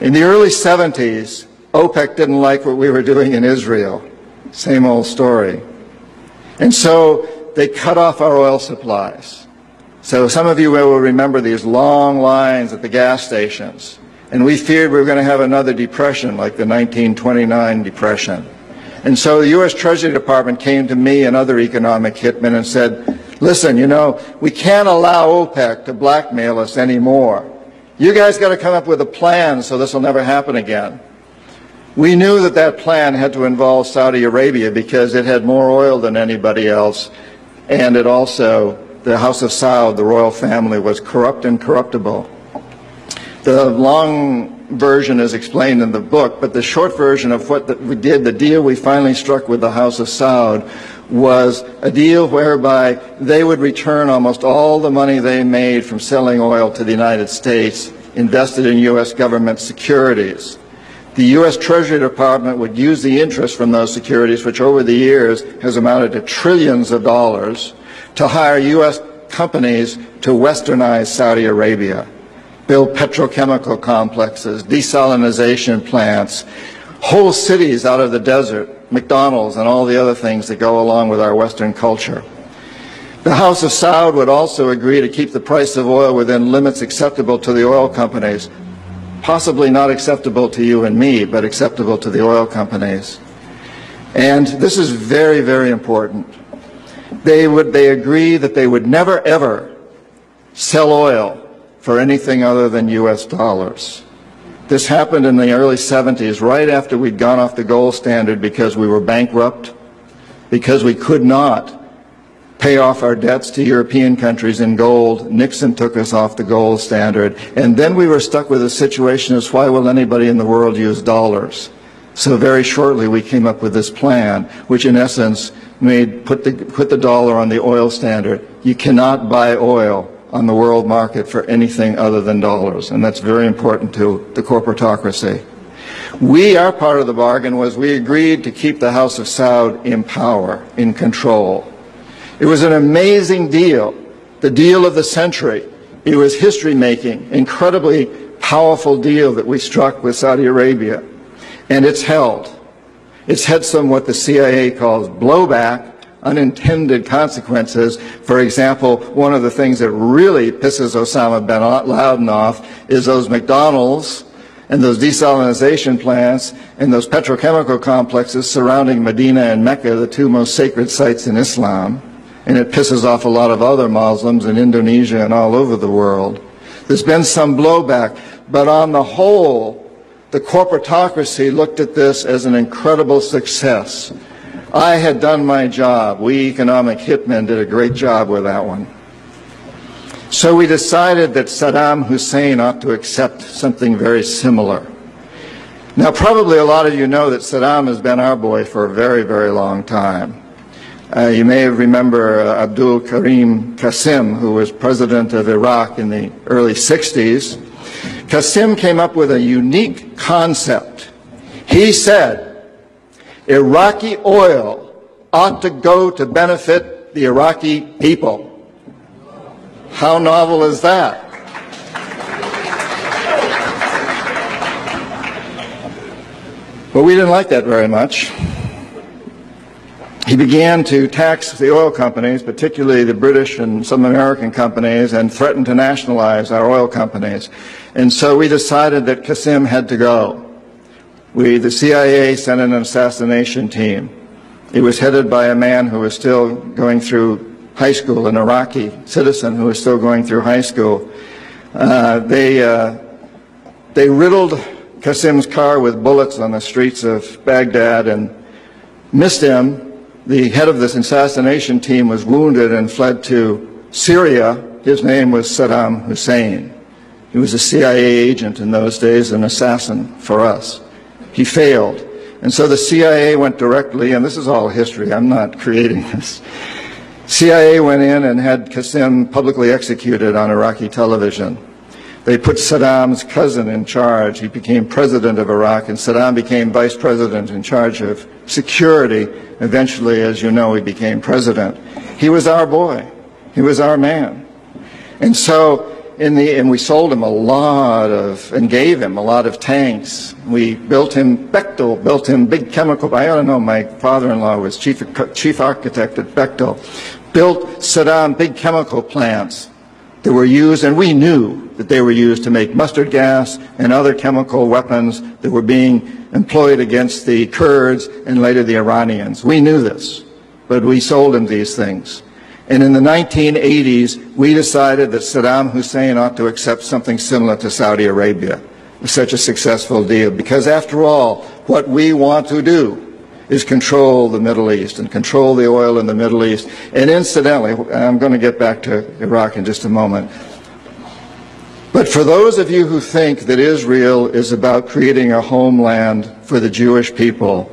In the early 70s, OPEC didn't like what we were doing in Israel. Same old story. And so they cut off our oil supplies. So some of you will remember these long lines at the gas stations. And we feared we were going to have another depression like the 1929 depression. And so the U.S. Treasury Department came to me and other economic hitmen and said, listen, you know, we can't allow OPEC to blackmail us anymore. You guys got to come up with a plan so this will never happen again. We knew that that plan had to involve Saudi Arabia because it had more oil than anybody else, and it also, the House of Saud, the royal family, was corrupt and corruptible. The long version is explained in the book, but the short version of what we did, the deal we finally struck with the House of Saud, was a deal whereby they would return almost all the money they made from selling oil to the United States, invested in U.S. government securities. The U.S. Treasury Department would use the interest from those securities, which over the years has amounted to trillions of dollars, to hire U.S. companies to westernize Saudi Arabia, build petrochemical complexes, desalination plants, whole cities out of the desert, McDonald's and all the other things that go along with our Western culture. The House of Saud would also agree to keep the price of oil within limits acceptable to the oil companies, possibly not acceptable to you and me, but acceptable to the oil companies. And this is very, very important. They agree that they would never, ever sell oil for anything other than U.S. dollars. This happened in the early 70s, right after we'd gone off the gold standard because we were bankrupt, because we could not pay off our debts to European countries in gold. Nixon took us off the gold standard. And then we were stuck with a situation as why will anybody in the world use dollars? So very shortly we came up with this plan, which in essence put the dollar on the oil standard. You cannot buy oil on the world market for anything other than dollars, and that's very important to the corporatocracy. Our part of the bargain was we agreed to keep the House of Saud in power, in control. It was an amazing deal, the deal of the century. It was history-making, incredibly powerful deal that we struck with Saudi Arabia, and it's held. It's had some what the CIA calls blowback, unintended consequences. For example, one of the things that really pisses Osama bin Laden off is those McDonald's and those desalination plants and those petrochemical complexes surrounding Medina and Mecca, the two most sacred sites in Islam. And it pisses off a lot of other Muslims in Indonesia and all over the world. There's been some blowback, but on the whole, the corporatocracy looked at this as an incredible success. I had done my job. We economic hitmen did a great job with that one. So we decided that Saddam Hussein ought to accept something very similar. Now, probably a lot of you know that Saddam has been our boy for a very, very long time. You may remember Abdul Karim Qasim, who was president of Iraq in the early 60s. Qasim came up with a unique concept. He said, Iraqi oil ought to go to benefit the Iraqi people. How novel is that? But we didn't like that very much. He began to tax the oil companies, particularly the British and some American companies, and threatened to nationalize our oil companies. And so we decided that Qasim had to go. The CIA sent an assassination team. It was headed by a man who was still going through high school, an Iraqi citizen who was still going through high school. They riddled Qasim's car with bullets on the streets of Baghdad and missed him. The head of this assassination team was wounded and fled to Syria. His name was Saddam Hussein. He was a CIA agent in those days, an assassin for us. He failed. And so the CIA went directly, and this is all history, I'm not creating this. CIA went in and had Qasim publicly executed on Iraqi television. They put Saddam's cousin in charge. He became president of Iraq, and Saddam became vice president in charge of security. Eventually, as you know, he became president. He was our boy. He was our man. And so and we sold him a lot of, and gave him a lot of tanks. We built him, Bechtel built him big chemical, I don't know, my father-in-law was chief architect at Bechtel, built Saddam big chemical plants that were used, and we knew that they were used to make mustard gas and other chemical weapons that were being employed against the Kurds and later the Iranians. We knew this, but we sold him these things. And in the 1980s, we decided that Saddam Hussein ought to accept something similar to Saudi Arabia. It was such a successful deal, because after all, what we want to do is control the Middle East and control the oil in the Middle East. And incidentally, I'm going to get back to Iraq in just a moment, but for those of you who think that Israel is about creating a homeland for the Jewish people,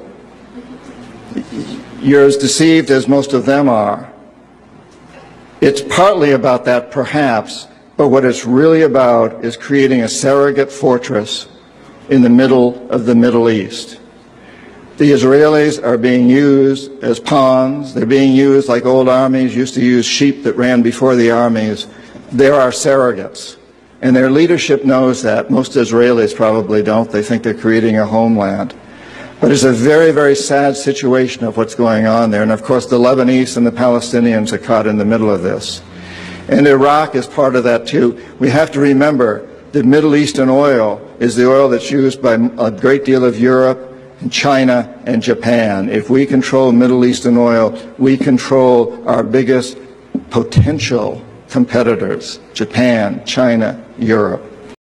you're as deceived as most of them are. It's partly about that, perhaps, but what it's really about is creating a surrogate fortress in the middle of the Middle East. The Israelis are being used as pawns. They're being used like old armies used to use sheep that ran before the armies. They're our surrogates. And their leadership knows that. Most Israelis probably don't. They think they're creating a homeland. But it's a very, very sad situation of what's going on there. And of course, the Lebanese and the Palestinians are caught in the middle of this. And Iraq is part of that too. We have to remember that Middle Eastern oil is the oil that's used by a great deal of Europe, and China, and Japan. If we control Middle Eastern oil, we control our biggest potential competitors, Japan, China, Europe.